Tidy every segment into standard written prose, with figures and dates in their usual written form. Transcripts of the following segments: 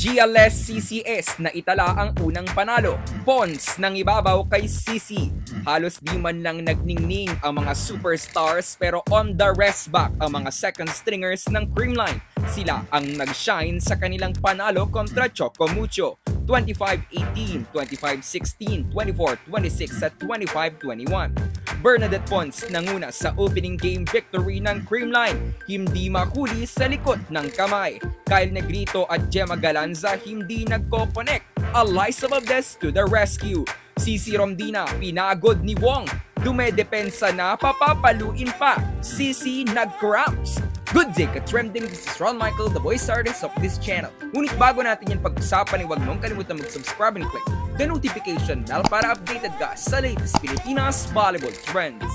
Giales CCS na itala ang unang panalo. Pons ng ibabaw kay CC. Halos di man lang nagningning ang mga superstars pero on the rest back ang mga second stringers ng Creamline. Sila ang nag-shine sa kanilang panalo kontra Chocomucho. 25-18, 25-16, 24-26 at 25-21. Bernadette Pons nanguna sa opening game victory ng Creamline. Hindi makuli sa likod ng kamay. Kyle Negrito at Gemma Galanza hindi nagko-connect. Alyssa Valdez to the rescue. Cici Romdina pinagod ni Wong. Dumedepensa na papapaluin pa. Cici nag-cramps. Good day ka-trending, this is Ron Michael, the voice artist of this channel. Ngunit bago natin yan pag-usapan, huwag mong kalimutan mag-subscribe and click the notification bell para updated ka sa latest Pilipinas volleyball trends.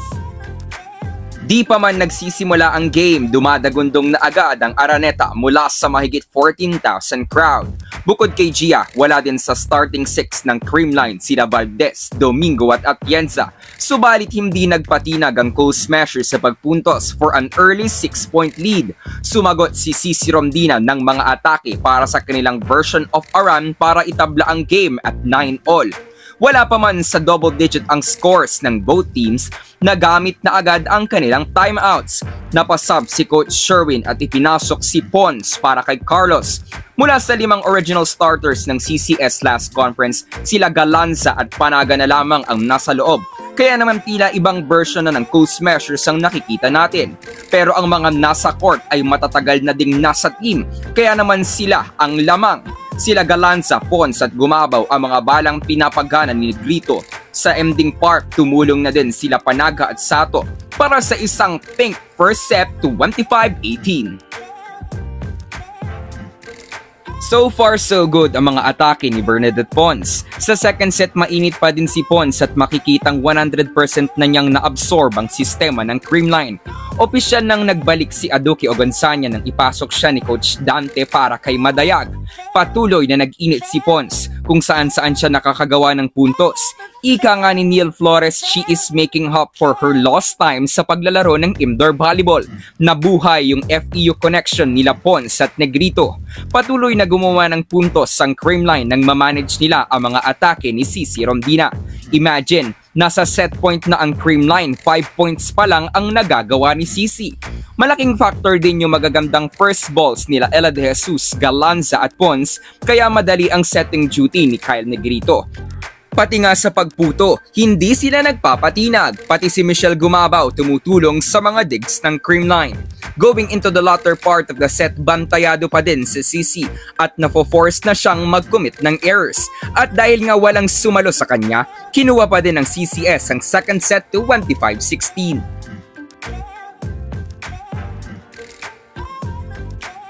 Di pa man nagsisimula ang game, dumadagundong na agad ang Araneta mula sa mahigit 14,000 crowd. Bukod kay Gia, wala din sa starting six ng Creamline sina Valdez, Domingo at Atienza. Subalit hindi nagpatinag ang Coal Smashers sa pagpuntos for an early 6-point lead. Sumagot si Cici Romdina ng mga atake para sa kanilang version of a run para itabla ang game at 9-all. Wala pa man sa double digit ang scores ng both teams, nagamit na agad ang kanilang timeouts. Napasub si Coach Sherwin at ipinasok si Pons para kay Carlos. Mula sa 5 original starters ng CCS last conference, sila Galanza at Panaga na lamang ang nasa loob. Kaya naman tila ibang version na ng Coal Smashers ang nakikita natin. Pero ang mga nasa court ay matatagal na ding nasa team, kaya naman sila ang lamang. Sila Galanza, Pons at Gumabaw ang mga balang pinapagana ni Negrito. Sa ending part, tumulong na din sila Panaga at Sato para sa isang pink first set to 25-18. So far so good ang mga atake ni Bernadette Pons. Sa second set mainit pa din si Pons at makikitang 100% na niyang naabsorb ang sistema ng Creamline. Opisyal nang nagbalik si Aduki Ogonzanya nang ipasok siya ni Coach Dante para kay Madayag. Patuloy na nag-init si Pons kung saan-saan siya nakakagawa ng puntos. Ika nga ni Neil Flores, she is making up for her lost time sa paglalaro ng indoor volleyball. Nabuhay yung FEU connection nila Pons at Negrito. Patuloy na gumawa ng puntos ang Creamline nang mamanage nila ang mga atake ni Cici Romdina. Imagine, nasa set point na ang Creamline, 5 points pa lang ang nagagawa ni Cici. Malaking factor din yung magagandang first balls nila Ella De Jesus, Galanza at Pons, kaya madali ang setting duty ni Kyle Negrito. Pati nga sa pagputo, hindi sila nagpapatinag, pati si Michelle Gumabaw tumutulong sa mga digs ng Creamline. Going into the latter part of the set, bantayado pa din si Cici at nafo-force na siyang mag-commit ng errors. At dahil nga walang sumalo sa kanya, kinuha pa din ng CCS ang second set to 25-16.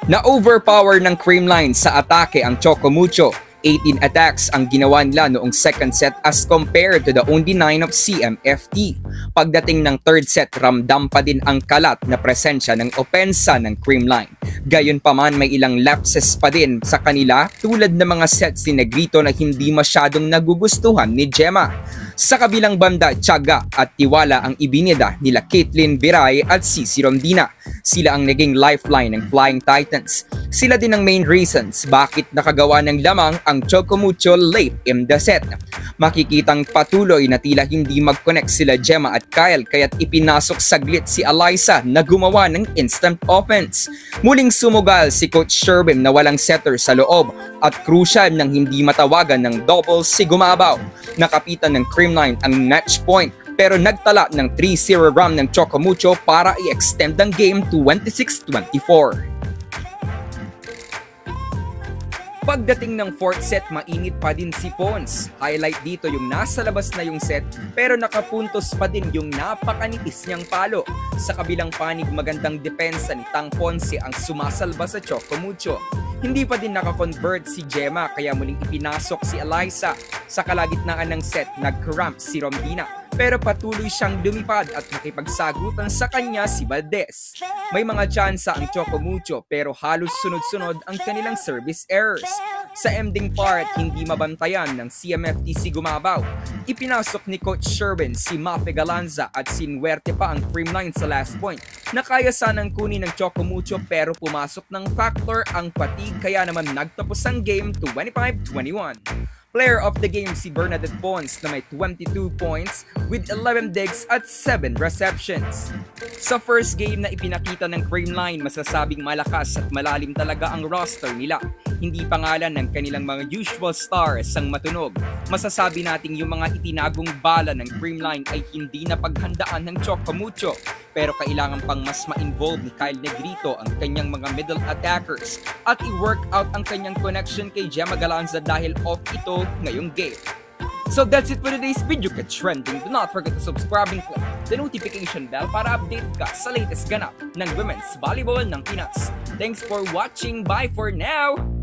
Na-overpower ng Creamline sa atake ang Chocomucho. 18 attacks ang ginawa nila noong second set as compared to the only 9 of CMFT. Pagdating ng third set, ramdam pa din ang kalat na presensya ng opensa ng Creamline. Gayunpaman may ilang lapses pa din sa kanila tulad ng mga sets ni Negrito na hindi masyadong nagugustuhan ni Gemma. Sa kabilang banda, tiyaga at tiwala ang ibinida nila Caitlin Viray at Cici Romdina. Sila ang naging lifeline ng Flying Titans. Sila din ang main reasons bakit nakagawa ng lamang ang Chocomucho late in the set. Makikitang patuloy na tila hindi mag-connect sila Gemma at Kyle kaya't ipinasok saglit si Alyssa na gumawa ng instant offense. Muling sumugal si Coach Sherwin na walang setter sa loob at crucial nang hindi matawagan ng doubles si Gumabaw. Nakapitan ng Creamline ang match point pero nagtala ng 3-0 run ng Chocomucho para i-extend ang game to 26-24. Pagdating ng fourth set, mainit pa din si Pons. Highlight dito yung nasa labas na yung set pero nakapuntos pa din yung napakanitis niyang palo. Sa kabilang panig, magandang depensa ni Tang Ponce ang sumasalba sa Chocomucho. Hindi pa din nakakonvert si Gemma kaya muling ipinasok si Alyssa. Sa kalagitnaan ng set, nag-cramp si Romdina. Pero patuloy siyang lumipad at nakipagsagutan sa kanya si Valdez. May mga tsansa ang Chocomucho pero halos sunod-sunod ang kanilang service errors. Sa ending part, hindi mabantayan ng CMFTC Gumabaw. Ipinasok ni Coach Sherwin si Mafe Galanza at sinuwerte pa ang Creamline sa last point. Nakaya sanang kunin ng Chocomucho pero pumasok ng factor ang fatigue kaya naman nagtapos ang game 25-21. Player of the game si Bernadette Pons na may 22 points with 11 digs at 7 receptions. Sa first game na ipinakita ng Creamline, masasabing malakas at malalim talaga ang roster nila. Hindi pangalan ng kanilang mga usual stars ang matunog. Masasabi nating yung mga itinagong bala ng Creamline ay hindi na paghandaan ng Chocomucho. Pero kailangan pang mas ma-involve ni Kyle Negrito ang kanyang mga middle attackers at i-work out ang kanyang connection kay Gemma Galanza dahil off ito ngayong game. So that's it for today's video ka trending. Do not forget to subscribe and click the notification bell para update ka sa latest ganap ng women's volleyball ng Pinas. Thanks for watching. Bye for now!